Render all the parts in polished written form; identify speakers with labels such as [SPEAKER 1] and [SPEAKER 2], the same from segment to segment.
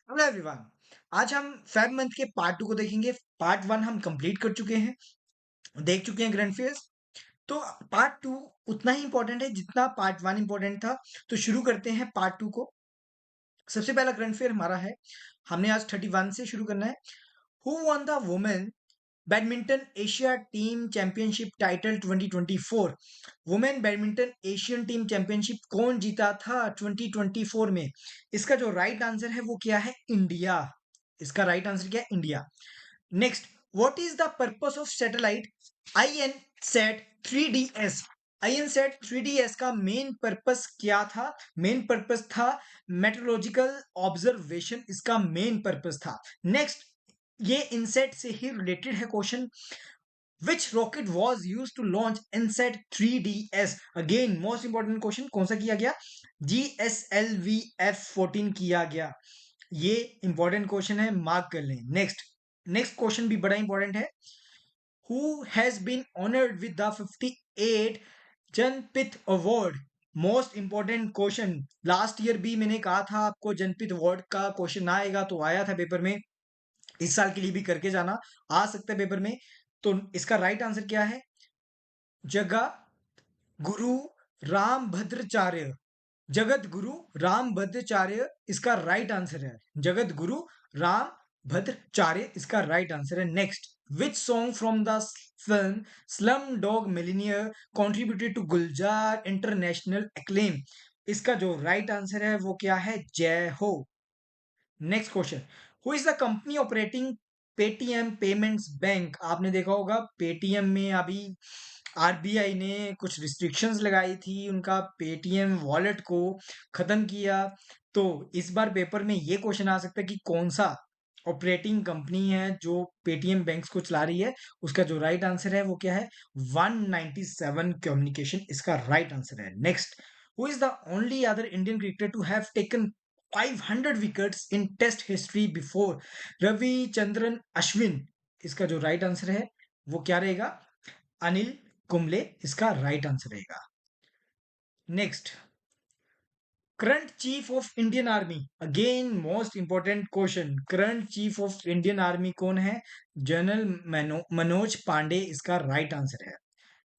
[SPEAKER 1] Hello everyone. आज हम Feb month के पार्ट 2 को देखेंगे। पार्ट 1 हम कंप्लीट कर चुके हैं, देख चुके हैं ग्रैंड फेयर्स। तो पार्ट 2 उतना ही इंपॉर्टेंट है जितना पार्ट 1 इंपॉर्टेंट था। तो शुरू करते हैं पार्ट 2 को। सबसे पहला ग्रैंड फेयर हमारा है, हमने आज 31 से शुरू करना है। Who one the women badminton Asia team championship title 2024? Women badminton Asian team championship कौन जीता था 2024 में? इसका जो राइट आंसर है वो क्या है? इंडिया। इसका राइट आंसर क्या है? India. Next, what is the purpose of satellite IN set 3DS? IN set 3DS का मेन पर्पस क्या था? मेन पर्पस था मेट्रोलॉजिकल ऑब्जर्वेशन, इसका मेन पर्पस था। नेक्स्ट, ये इनसेट से ही रिलेटेड है question. Which rocket was used to launch INSET 3DS? Again most important question, कौन सा किया गया? GSLV F14 किया गया। ये इंपॉर्टेंट क्वेश्चन है, मार्क कर लें। नेक्स्ट, नेक्स्ट क्वेश्चन भी बड़ा इंपॉर्टेंट है। Who has been honored with the 58 Jnanpith award? Most important question. Last year भी मैंने कहा था आपको जनपित अवार्ड का क्वेश्चन आएगा, तो आया था पेपर में। इस साल के लिए भी करके जाना, आ सकता है पेपर में। तो इसका राइट आंसर क्या है? जगह गुरु रामभद्राचार्य। जगत गुरु रामभद्राचार्य इसका राइट आंसर है। जगत गुरु रामभद्राचार्य इसका राइट आंसर है। Next, which song from the film Slumdog Millionaire contributed to Gulzar international acclaim? इसका जो राइट आंसर है वो क्या है? जय हो। Next question, who is the company operating Paytm payments bank? आपने देखा होगा पेटीएम में अभी आरबीआई ने कुछ रिस्ट्रिक्शंस लगाई थी, उनका पेटीएम वॉलेट को खत्म किया। तो इस बार पेपर में ये क्वेश्चन आ सकता है कि कौन सा ऑपरेटिंग कंपनी है जो पेटीएम बैंक्स को चला रही है? उसका जो राइट आंसर है वो क्या है? 197 कम्युनिकेशन इसका राइट आंसर है। Next, who is the only other Indian cricketer to have taken 500 wickets in test history before Ravichandran Ashwin? इसका जो राइट आंसर है वो क्या रहेगा? अनिल कुंबले इसका राइट आंसर रहेगा। Next, current chief of Indian army. Again most important question, current chief of Indian army कौन है? जनरल मनोज पांडे इसका राइट आंसर है।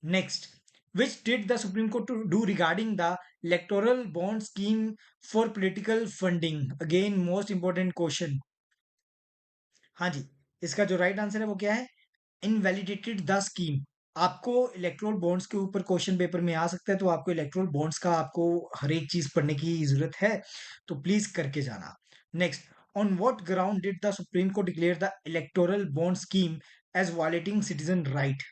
[SPEAKER 1] Next, which did the Supreme Court to do regarding the electoral bond scheme for political funding? Again, most important question. हाँ जी, इसका जो right answer है वो क्या है? Invalidated the scheme. आपको इलेक्ट्रोल बॉन्ड्स के ऊपर क्वेश्चन पेपर में आ सकता है, तो आपको इलेक्ट्रोल बॉन्ड्स का आपको हर एक चीज पढ़ने की जरूरत है, तो प्लीज करके जाना। Next, on what ground did the Supreme Court declare the electoral bond scheme as violating citizen right?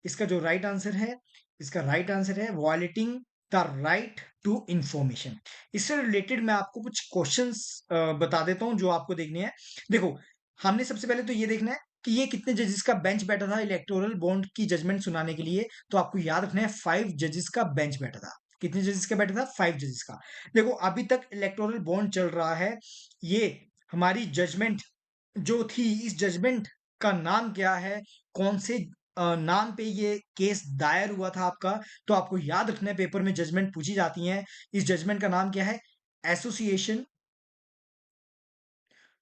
[SPEAKER 1] इसका जो राइट आंसर है, इसका राइट आंसर है violating the right to information. इससे रिलेटेड मैं आपको कुछ क्वेश्चंस बता देता हूं जो आपको देखने हैं। देखो, हमने सबसे पहले तो ये देखना है कि ये कितने जजेस का बेंच बैठा था इलेक्टोरल बॉन्ड की जजमेंट सुनाने के लिए। तो आपको याद रखना है 5 जजेस का बेंच बैठा था। कितने जजेस का बैठा था? 5 जजेस का। देखो, अभी तक इलेक्टोरल बॉन्ड चल रहा है। ये हमारी जजमेंट जो थी, इस जजमेंट का नाम क्या है? कौन से नाम पे ये केस दायर हुआ था आपका? तो आपको याद रखना है, पेपर में जजमेंट पूछी जाती हैं। इस जजमेंट का नाम क्या है? Association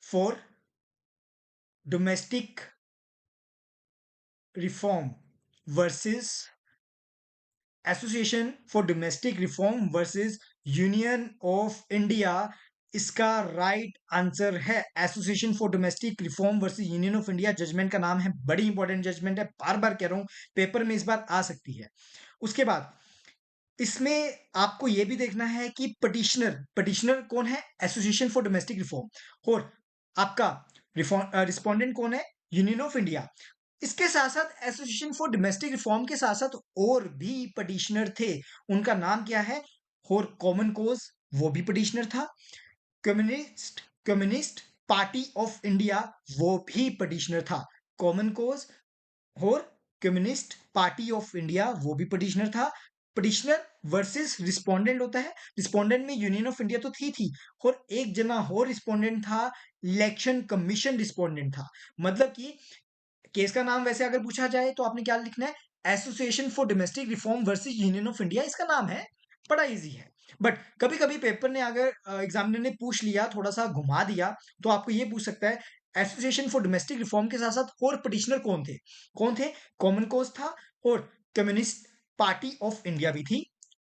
[SPEAKER 1] for domestic reform versus association for domestic reform versus union of India. इसका राइट आंसर है association for domestic reform versus union of India. Judgment का नाम है, बड़ी इंपॉर्टेंट जजमेंट है, बार बार कह रहा हूं, पेपर में इस बार आ सकती है। उसके बाद इसमें आपको यह भी देखना है कि पटिशनर पटिशनर कौन है? Association for domestic reform. और आपका रिस्पोंडेंट कौन है? Union of India. इसके साथ साथ एसोसिएशन फॉर डोमेस्टिक रिफॉर्म के साथ साथ और भी पटिशनर थे। उनका नाम क्या है? और कॉमन कोज, वो भी पटिशनर था। Communist communist party of India, वो भी पटिशनर था। कॉमन कोज और कम्युनिस्ट पार्टी ऑफ इंडिया, वो भी पटिशनर था। पटिशनर वर्सेस रिस्पोंडेंट होता है। रिस्पोंडेंट में यूनियन ऑफ इंडिया तो थी और एक जना और रिस्पोंडेंट था, इलेक्शन कमीशन रिस्पोंडेंट था। मतलब कि केस का नाम वैसे अगर पूछा जाए तो आपने क्या लिखना है? Association for domestic reform versus union of India इसका नाम है। बड़ा इजी है। बट कभी कभी पेपर ने अगर एग्जामिनर ने पूछ लिया, थोड़ा सा घुमा दिया, तो आपको ये पूछ सकता है एसोसिएशन फॉर डोमेस्टिक रिफॉर्म के साथ साथ और पिटिशनर कौन थे? कौन थे? कॉमन कोज था और कम्युनिस्ट पार्टी ऑफ इंडिया भी थी,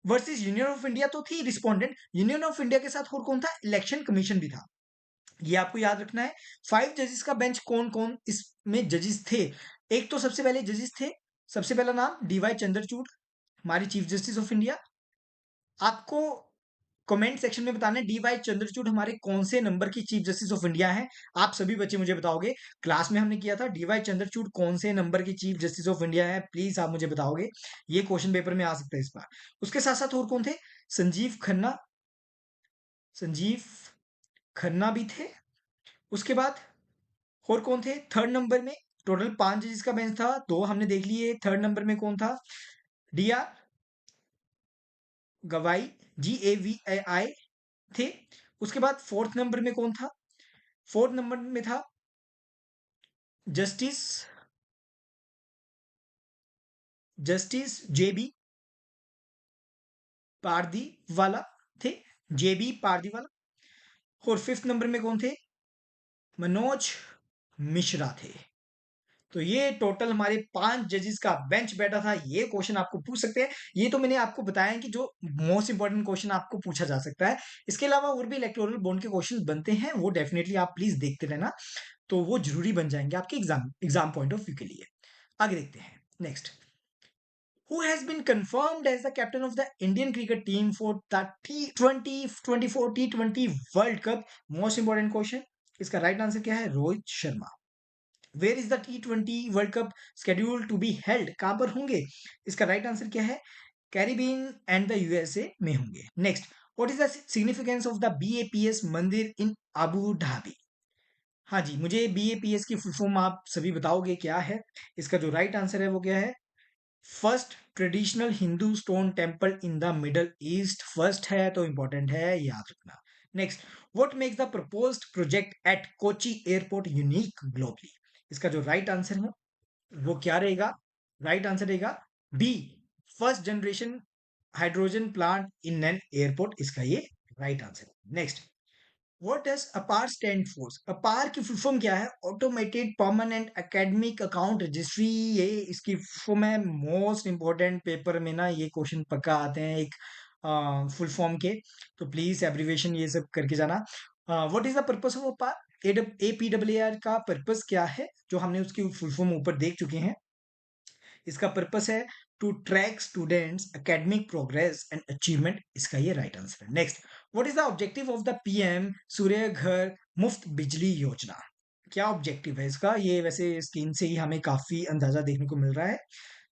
[SPEAKER 1] वर्सेस यूनियन ऑफ इंडिया तो थी रिस्पोंडेंट, यूनियन ऑफ इंडिया के साथ और कौन था? इलेक्शन कमीशन भी था। ये आपको याद रखना है। 5 जजेस का बेंच कौन कौन इसमें जजेस थे? एक तो सबसे पहले जजेस थे, सबसे पहला नाम डीवाई चंद्रचूड़, हमारी चीफ जस्टिस ऑफ इंडिया। आपको कमेंट सेक्शन में बताना है डी वाई चंद्रचूड़ हमारे कौन से नंबर की चीफ जस्टिस ऑफ इंडिया है। आप सभी बच्चे मुझे बताओगे, क्लास में हमने किया था डी वाई चंद्रचूड़ कौन से नंबर की चीफ जस्टिस ऑफ इंडिया है, प्लीज आप मुझे बताओगे। ये क्वेश्चन पेपर में आ सकता है इस बार। उसके साथ साथ और कौन थे? संजीव खन्ना, संजीव खन्ना भी थे। उसके बाद और कौन थे थर्ड नंबर में? टोटल 5 जजेस का बेंच था, 2 हमने देख लिए। थर्ड नंबर में कौन था? डी आर गवाई, GAVI थे। उसके बाद फोर्थ नंबर में कौन था? फोर्थ नंबर में था जस्टिस जस्टिस JB पारदीवाला थे, JB पारदीवाला। और फिफ्थ नंबर में कौन थे? मनोज मिश्रा थे। तो ये टोटल हमारे 5 जजेस का बेंच बैठा था। ये क्वेश्चन आपको पूछ सकते हैं। ये तो मैंने आपको बताया है कि जो मोस्ट इंपॉर्टेंट क्वेश्चन आपको पूछा जा सकता है। इसके अलावा और भी इलेक्टोरल बॉन्ड के क्वेश्चन बनते हैं, वो डेफिनेटली आप प्लीज देखते रहना, तो वो जरूरी बन जाएंगे आपके exam exam point of view के लिए। आगे देखते हैं next. Who has been confirmed as the captain of the Indian cricket team for the T2024 T20 World Cup? Most important question. इसका राइट आंसर क्या है? Rohit Sharma. Where is the T20 world cup scheduled to be held? कहां पर होंगे? इसका right answer क्या है? Caribbean and the USA में होंगे। Next, what is the significance of the BAPS मंदिर इन अबू धाबी? हाँ जी, मुझे BAPS की फुल फॉर्म आप सभी बताओगे क्या है? इसका जो राइट आंसर है वो क्या है? First traditional Hindu stone temple in the middle east. First है तो इंपॉर्टेंट है, याद रखना। Next, what makes the proposed project at Kochi airport unique globally? इसका जो राइट आंसर है वो क्या रहेगा? राइट आंसर रहेगा B, first generation hydrogen plant in an airport. इसका ये राइट आंसर है। Next, what does APAAR stand for? APAAR की फुल फॉर्म क्या है? Automated permanent academic account registry. ये इसकी फॉर्म है। मोस्ट इंपॉर्टेंट पेपर में ना ये क्वेश्चन पक्का आते हैं एक फुल फॉर्म के, तो प्लीज एब्रीवेशन ये सब करके जाना। What is the purpose of अपार? APAR का पर्पस क्या है, जो हमने उसकी फुल फॉर्म ऊपर देख चुके हैं। इसका पर्पस है to track students academic progress and achievement. इसका ये राइट आंसर है। Next, what is the objective of the PM Surya Ghar Muft बिजली योजना? क्या ऑब्जेक्टिव है इसका? ये वैसे स्कीम से ही हमें काफी अंदाजा देखने को मिल रहा है।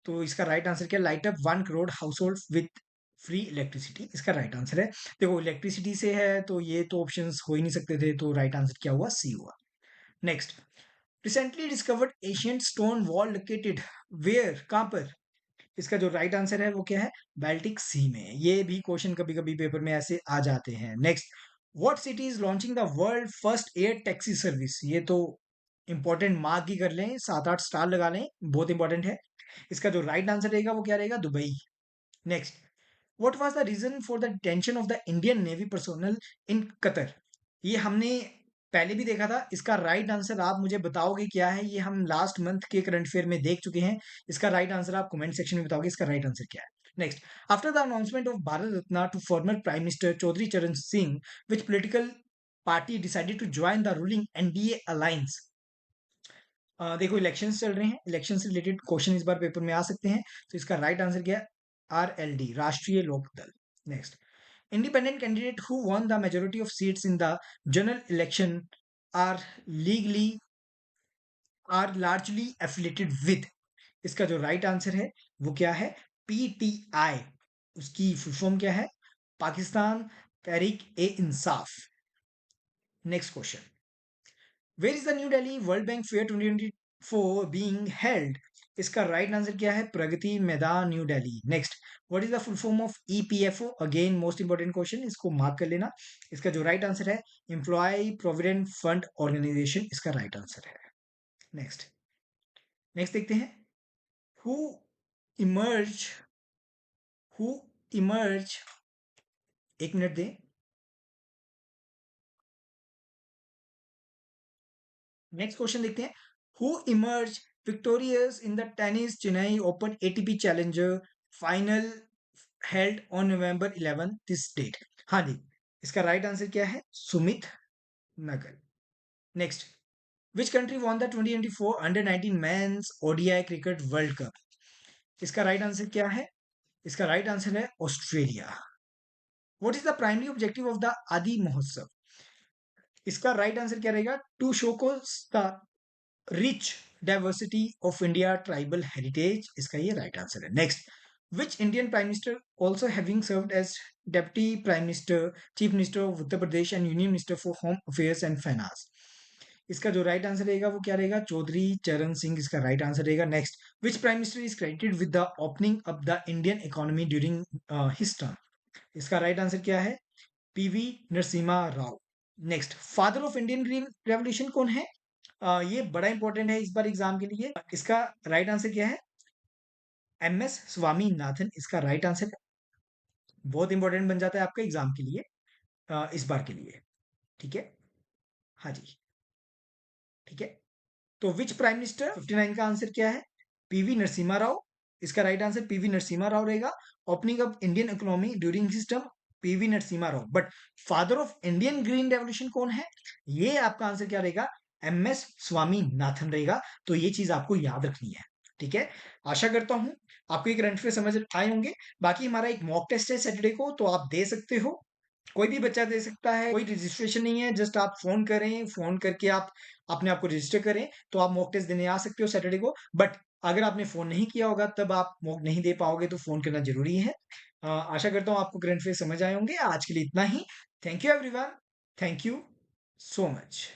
[SPEAKER 1] तो इसका राइट आंसर क्या? Light up 1 crore house hold with free electricity. इसका राइट आंसर है। देखो इलेक्ट्रिसिटी से है तो ये तो ऑप्शंस हो ही नहीं सकते थे, तो राइट आंसर क्या हुआ? C हुआ। Next, recently discovered ancient stone wall located where? कहां पर? इसका जो राइट आंसर है वो क्या है? बाल्टिक सी में। ये भी क्वेश्चन कभी कभी पेपर में ऐसे आ जाते हैं। Next, what city is launching the world first air taxi service? ये तो इंपॉर्टेंट, मार्क ही कर लें, 7-8 स्टार लगा लें, बहुत इंपॉर्टेंट है। इसका जो राइट आंसर रहेगा वो क्या रहेगा? Dubai. Next, what was the reason for the detention of the Indian navy personnel in Qatar? ये हमने पहले भी देखा था। इसका राइट आंसर आप मुझे बताओगे क्या है? ये हम लास्ट मंथ के करंट अफेयर में देख चुके हैं। इसका राइट आंसर आप कमेंट सेक्शन में बताओगे इसका राइट आंसर क्या है। Next, after the announcement of Bharat Ratna to former prime minister Chaudhary Charan Singh, which political party decided to join the ruling NDA alliance? देखो इलेक्शंस चल रहे हैं, इलेक्शन से रिलेटेड क्वेश्चन इस बार पेपर में आ सकते हैं। तो इसका राइट आंसर क्या है? RLD, राष्ट्रीय लोक दल। Next, independent candidate who won the majority of seats in the general election are legally are largely affiliated with? इसका जो राइट आंसर है वो क्या है? PTI। उसकी फुल फॉर्म क्या है? Pakistan Tehreek e Insaf. Next question, where is the new Delhi world bank fair 2024 being held? इसका राइट आंसर क्या है? Pragati Maidan, new Delhi. Next, what is the full form of EPFO? Again most important question, इसको मार्क कर लेना। इसका जो राइट आंसर है एम्प्लॉय प्रोविडेंट फंड ऑर्गेनाइजेशन। इसका राइट आंसर है। नेक्स्ट, नेक्स्ट देखते हैं। Who emerge who emerge 1 minute दें। नेक्स्ट क्वेश्चन देखते हैं। Who emerge victorious in the tennis Chennai open ATP challenger final held on November 11 this date? हाँ जी, इसका राइट आंसर क्या है? Sumit Nagal. Next, which country won the 2024 under 19 men's ODI cricket world cup? इसका right answer क्या है? इसका राइट आंसर है Australia. What is the primary objective of the Aadi Mahotsav? इसका राइट आंसर क्या रहेगा? टू शो को the rich diversity of India tribal heritage. इसका ये राइट आंसर है। Next, which Indian prime minister also having served as deputy prime minister, chief minister of Uttar Pradesh and union minister for home affairs and finance? इसका जो right answer रहेगा वो क्या रहेगा? चौधरी चरण सिंह इसका राइट आंसर रहेगा। Next, which prime minister is credited with the opening up the Indian economy during his term? इसका right answer क्या है? PV Narasimha Rao. Next, father of Indian green revolution कौन है? ये बड़ा इंपॉर्टेंट है इस बार एग्जाम के लिए। इसका राइट आंसर क्या है? एमएस स्वामीनाथन इसका राइट आंसर है। बहुत इंपॉर्टेंट बन जाता है आपका एग्जाम के लिए, इस बार के लिए। ठीक है, हाँ जी, ठीक है। तो विच प्राइम मिनिस्टर 59 का आंसर क्या है? पीवी नरसिम्हा राव। इसका right answer PV Narasimha Rao रहेगा। Opening up Indian economy during system, PV Narasimha Rao. But father of Indian green revolution कौन है? ये आपका आंसर क्या रहेगा? एमएस स्वामीनाथन रहेगा। तो ये चीज आपको याद रखनी है। ठीक है, आशा करता हूं आपको ये करंट अफेयर समझ आए होंगे। बाकी हमारा एक मॉक टेस्ट है सैटरडे को, तो आप दे सकते हो, कोई भी बच्चा दे सकता है। कोई रजिस्ट्रेशन नहीं है, जस्ट आप फोन करें, फोन करके आप अपने आप को रजिस्टर करें, तो आप मॉक टेस्ट देने आ सकते हो सैटरडे को। बट अगर आपने फोन नहीं किया होगा तब आप मॉक नहीं दे पाओगे, तो फोन करना जरूरी है। आशा करता हूँ आपको करंट अफेयर समझ आए होंगे। आज के लिए इतना ही। Thank you everyone. Thank you so much.